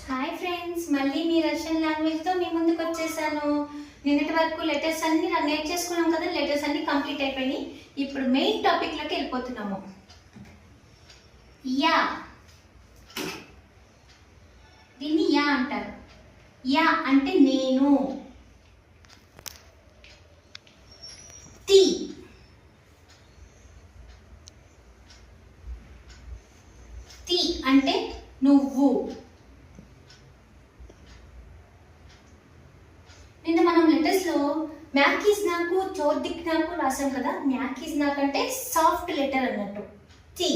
Hi friends, మళ్ళీ మీ Russian లాంగ్వేజ్తో మీ ముందుకు వచ్చేసాను. నిన్నటి వరకు లెటర్స్ అన్ని నేర్చేసుకున్నాం కదా, లెటర్స్ అన్ని కంప్లీట్ అయిపోయినాయి. ఇప్పుడు మెయిన్ టాపిక్లోకి వెళ్ళిపోతున్నాము. యా, దీన్ని యా అంటారు. యా అంటే నేను. తి తి అంటే నువ్వు. నిన్న మనం లెటర్స్ లో మ్యాకీస్ నాకు చోదిక్ నాకు రాసాం కదా. మ్యాకీస్ నాకు అంటే సాఫ్ట్ లెటర్ అన్నట్టు. తి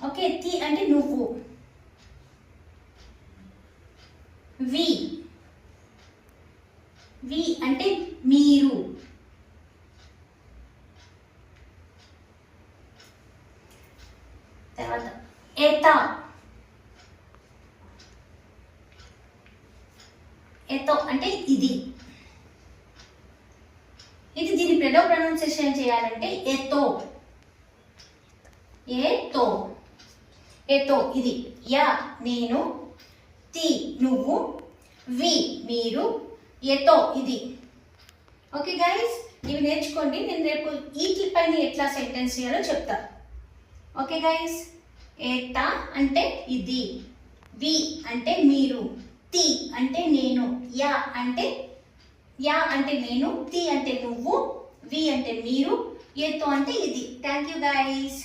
ఓకే, తి అంటే నువ్వు. వి వి అంటే మీరు. తర్వాత ఏతా ఎతో అంటే ఇది. దీని పెడో ప్రొనౌన్సియేషన్ చేయాలంటే ఎతో. ఏతో ఏతో ఇది. యా నేను, తి నువ్వు, వి మీరు, ఎతో ఇది. ఓకే గైస్, ఇవి నేర్చుకోండి. నేను రేపు వీటి పైన ఎట్లా సెంటెన్స్ చేయాలో చెప్తా. ఓకే గైస్, ఏతా అంటే ఇది, వి అంటే మీరు, తి అంటే నేను, యా అంటే నేను, తి అంటే నువ్వు, వి అంటే మీరు, ఏతో అంటే ఇది. Thank you guys.